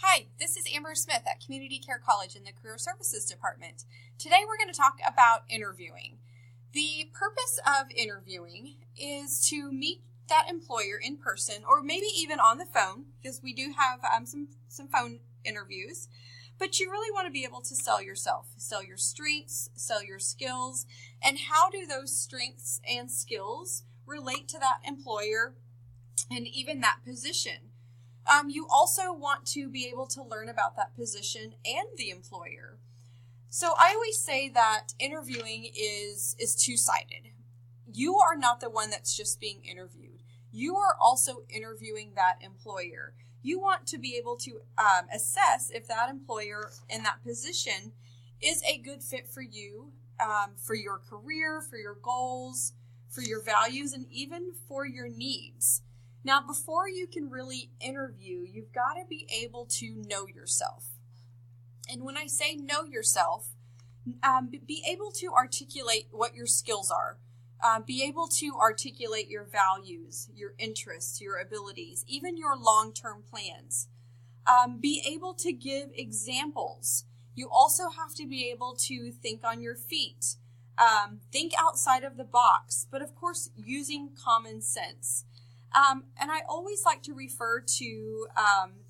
Hi, this is Amber Smith at Community Care College in the Career Services Department. Today we're going to talk about interviewing. The purpose of interviewing is to meet that employer in person or maybe even on the phone, because we do have some phone interviews, but you really want to be able to sell yourself, sell your strengths, sell your skills, and how do those strengths and skills relate to that employer and even that position. You also want to be able to learn about that position and the employer. So I always say that interviewing is two-sided. You are not the one that's just being interviewed. You are also interviewing that employer. You want to be able to assess if that employer in that position is a good fit for you, for your career, for your goals, for your values, and even for your needs. Now, before you can really interview, you've got to be able to know yourself. And when I say know yourself, be able to articulate what your skills are. Be able to articulate your values, your interests, your abilities, even your long-term plans. Be able to give examples. You also have to be able to think on your feet. Think outside of the box, but of course, using common sense. And I always like to refer to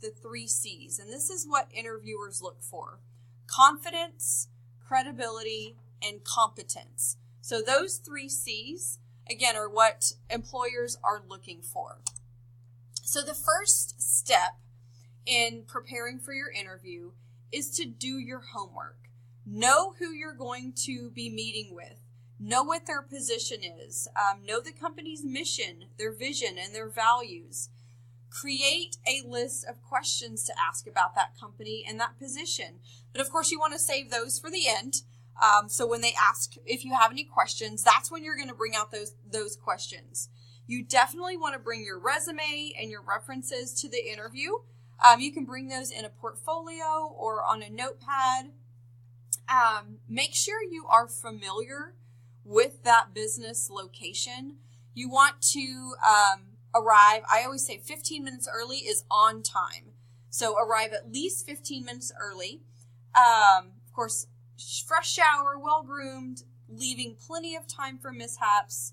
the 3 C's, and this is what interviewers look for: confidence, credibility, and competence. So those 3 C's, again, are what employers are looking for. So the first step in preparing for your interview is to do your homework. Know who you're going to be meeting with. Know what their position is. Know the company's mission, their vision, and their values. Create a list of questions to ask about that company and that position. But of course, you want to save those for the end. So when they ask if you have any questions, that's when you're going to bring out those questions. You definitely want to bring your resume and your references to the interview. You can bring those in a portfolio or on a notepad. Make sure you are familiar with that business location. You want to arrive, I always say 15 minutes early is on time. So arrive at least 15 minutes early. Of course, fresh shower, well-groomed, leaving plenty of time for mishaps.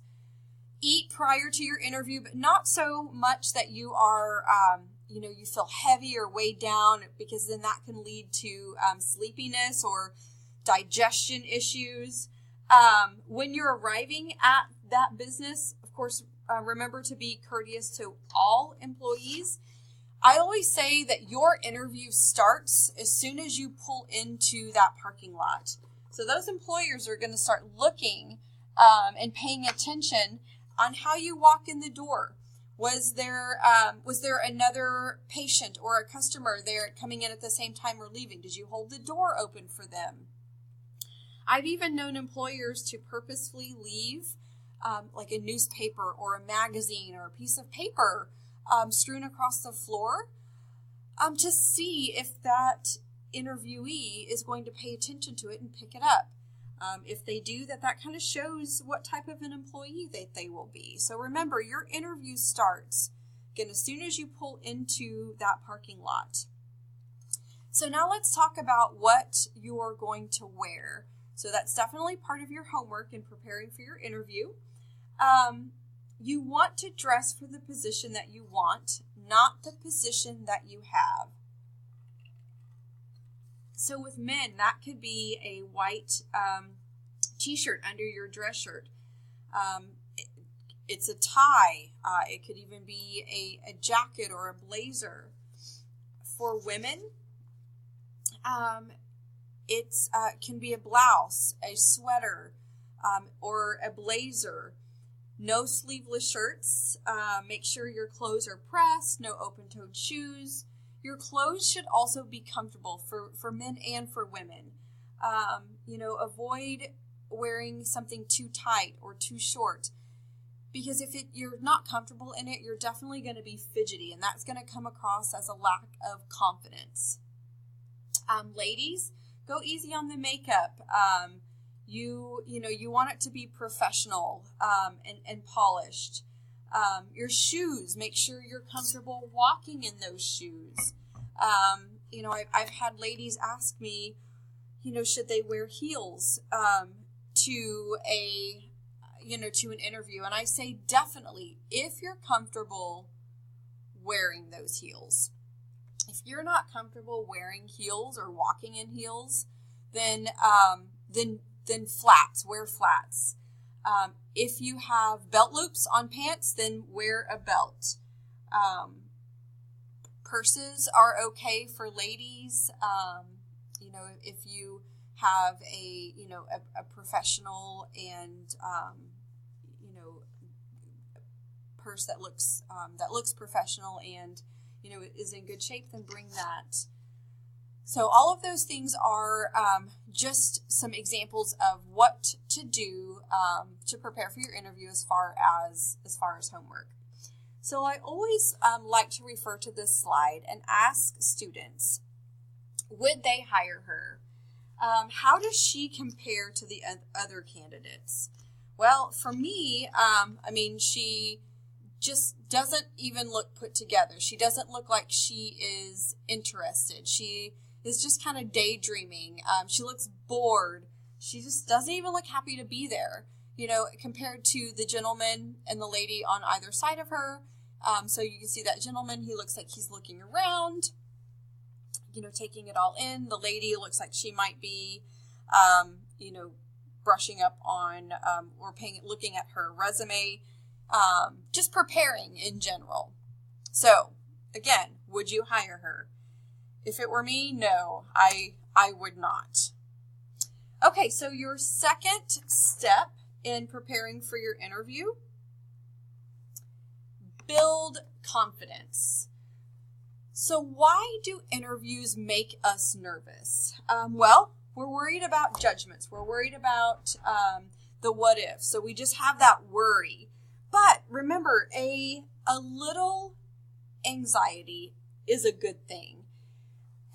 Eat prior to your interview, but not so much that you are, you feel heavy or weighed down, because then that can lead to sleepiness or digestion issues. When you're arriving at that business, of course, remember to be courteous to all employees. I always say that your interview starts as soon as you pull into that parking lot. So those employers are going to start looking and paying attention on how you walk in the door. Was there another patient or a customer there coming in at the same time or leaving? Did you hold the door open for them? I've even known employers to purposefully leave like a newspaper or a magazine or a piece of paper strewn across the floor to see if that interviewee is going to pay attention to it and pick it up. If they do, that kind of shows what type of an employee they will be. So remember, your interview starts, again, as soon as you pull into that parking lot. So now let's talk about what you're going to wear. So that's definitely part of your homework in preparing for your interview. You want to dress for the position that you want, not the position that you have. So with men, that could be a white t-shirt under your dress shirt. It's a tie. It could even be a jacket or a blazer. For women, it can be a blouse, a sweater, or a blazer. No sleeveless shirts. Make sure your clothes are pressed. No open-toed shoes. Your clothes should also be comfortable for men and for women. Avoid wearing something too tight or too short, because if you're not comfortable in it, you're definitely going to be fidgety, and that's going to come across as a lack of confidence. Ladies, go easy on the makeup. You want it to be professional and polished. Your shoes, make sure you're comfortable walking in those shoes. I've had ladies ask me, should they wear heels to an interview? And I say, definitely, if you're comfortable wearing those heels. If you're not comfortable wearing heels or walking in heels, then flats, wear flats. If you have belt loops on pants, then wear a belt. Purses are okay for ladies. If you have a professional and purse that looks professional and is in good shape, then bring that. So all of those things are just some examples of what to do to prepare for your interview as far as homework. So I always like to refer to this slide and ask students, would they hire her? How does she compare to the other candidates? Well, for me, she just doesn't even look put together. She doesn't look like she is interested. She is just kind of daydreaming. She looks bored. She just doesn't even look happy to be there, compared to the gentleman and the lady on either side of her. So you can see that gentleman, he looks like he's looking around, taking it all in. The lady looks like she might be, brushing up on or looking at her resume, just preparing in general. So again, would you hire her? If it were me, no, I would not. Okay, so your second step in preparing for your interview, build confidence. So why do interviews make us nervous? Well, we're worried about judgments. We're worried about the what if. So we just have that worry. But remember, a little anxiety is a good thing.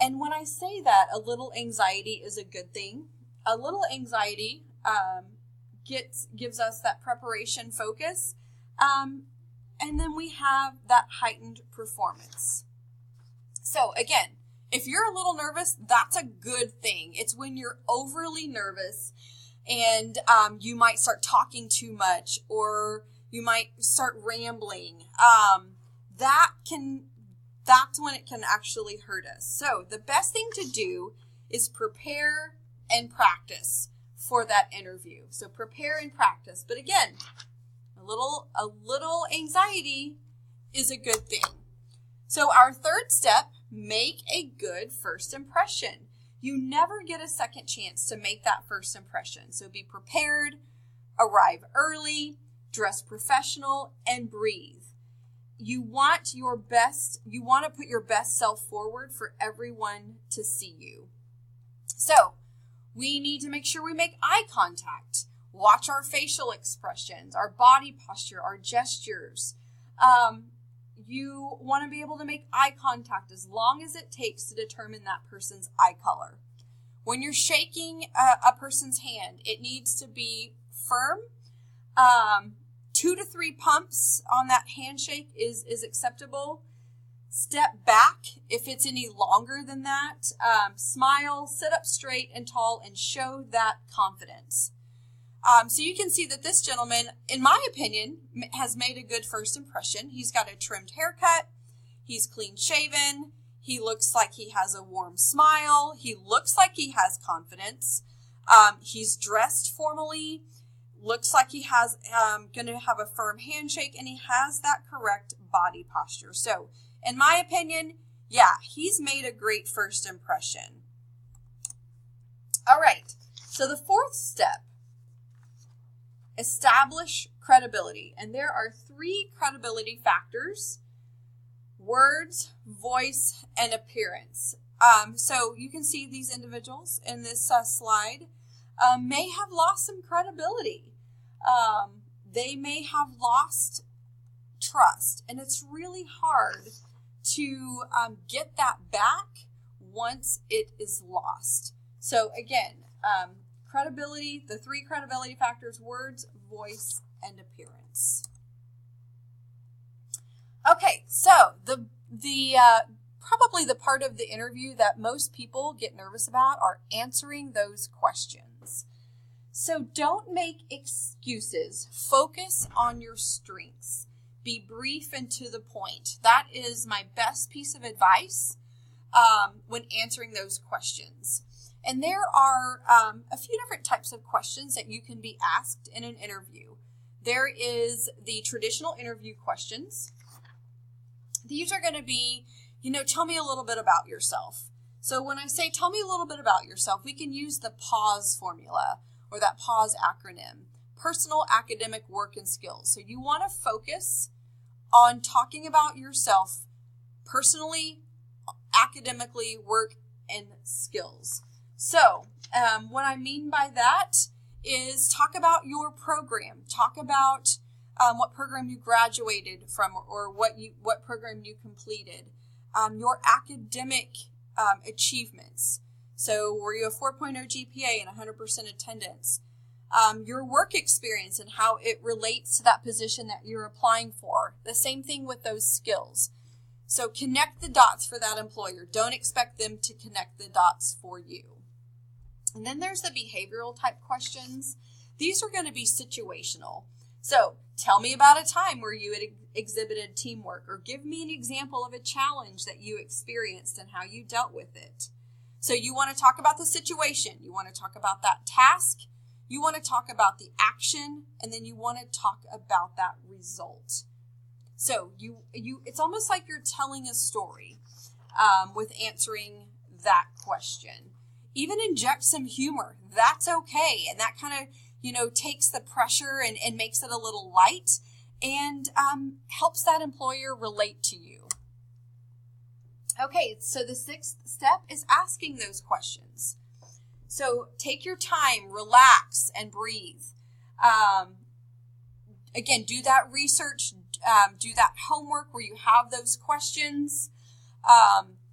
And when I say that a little anxiety is a good thing, a little anxiety gives us that preparation focus, and then we have that heightened performance. So again, if you're a little nervous, that's a good thing. It's when you're overly nervous and you might start talking too much, or you might start rambling. That's when it can actually hurt us. So the best thing to do is prepare and practice for that interview. So prepare and practice. But again, a little anxiety is a good thing. So our third step, make a good first impression. You never get a second chance to make that first impression. So be prepared, arrive early, dress professional, and breathe. You want to put your best self forward for everyone to see you. So we need to make sure we make eye contact. Watch our facial expressions, our body posture, our gestures. You want to be able to make eye contact as long as it takes to determine that person's eye color. When you're shaking a person's hand, it needs to be firm. 2 to 3 pumps on that handshake is acceptable. Step back if it's any longer than that. Smile, sit up straight and tall, and show that confidence. So you can see that this gentleman, in my opinion, has made a good first impression. He's got a trimmed haircut. He's clean shaven. He looks like he has a warm smile. He looks like he has confidence. He's dressed formally. Looks like he has going to have a firm handshake, and he has that correct body posture. So in my opinion, yeah, he's made a great first impression. All right. So the fourth step, establish credibility. And there are 3 credibility factors: words, voice, and appearance. So you can see these individuals in this slide may have lost some credibility. They may have lost trust, and it's really hard to get that back once it is lost. So again, credibility, the 3 credibility factors: words, voice, and appearance. Okay, so the probably the part of the interview that most people get nervous about, are answering those questions. So don't make excuses. Focus on your strengths. Be brief and to the point. That is my best piece of advice when answering those questions. And there are a few different types of questions that you can be asked in an interview. There is the traditional interview questions. These are going to be, tell me a little bit about yourself. So when I say tell me a little bit about yourself, we can use the PAWS formula or that PAWS acronym, personal, academic, work, and skills. So you want to focus on talking about yourself personally, academically, work, and skills. So what I mean by that is talk about your program. Talk about what program you graduated from or what program you completed. Your academic achievements. So were you a 4.0 GPA and 100% attendance? Your work experience and how it relates to that position that you're applying for. The same thing with those skills. So connect the dots for that employer. Don't expect them to connect the dots for you. And then there's the behavioral type questions. These are going to be situational. So tell me about a time where you had exhibited teamwork, or give me an example of a challenge that you experienced and how you dealt with it. So you want to talk about the situation. You want to talk about that task. You want to talk about the action, and then you want to talk about that result. So it's almost like you're telling a story with answering that question. Even inject some humor. That's okay. And that kind of, takes the pressure and makes it a little light and helps that employer relate to you. Okay, so the sixth step is asking those questions. So take your time, relax, and breathe. Again, do that research, do that homework where you have those questions.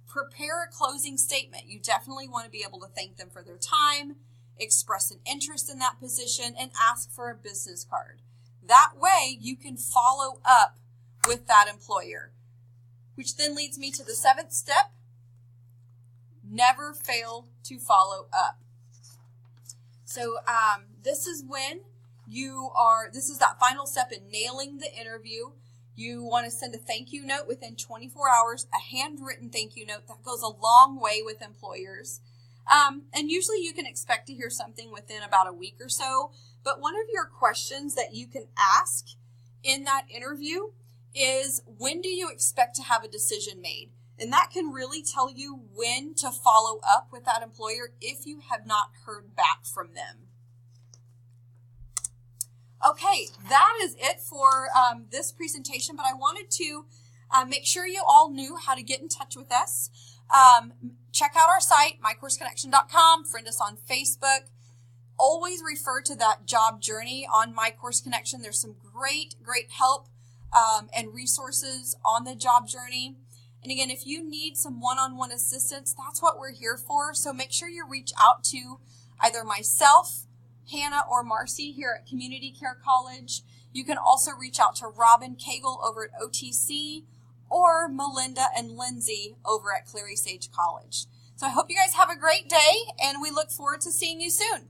Prepare a closing statement. You definitely want to be able to thank them for their time, express an interest in that position, and ask for a business card. That way, you can follow up with that employer, which then leads me to the seventh step. Never fail to follow up. So this is when this is that final step in nailing the interview. You want to send a thank you note within 24 hours, a handwritten thank you note. That goes a long way with employers. And usually you can expect to hear something within about a week or so. But one of your questions that you can ask in that interview is, when do you expect to have a decision made? And that can really tell you when to follow up with that employer if you have not heard back from them. Okay, that is it for this presentation, but I wanted to make sure you all knew how to get in touch with us. Check out our site, mycourseconnection.com, friend us on Facebook. Always refer to that job journey on My Course Connection. There's some great help and resources on the job journey. And again, if you need some one-on-one assistance, that's what we're here for. So make sure you reach out to either myself, Hannah, or Marcy here at Community Care College. You can also reach out to Robin Cagle over at OTC, or Melinda and Lindsay over at Clary Sage College. So I hope you guys have a great day, and we look forward to seeing you soon.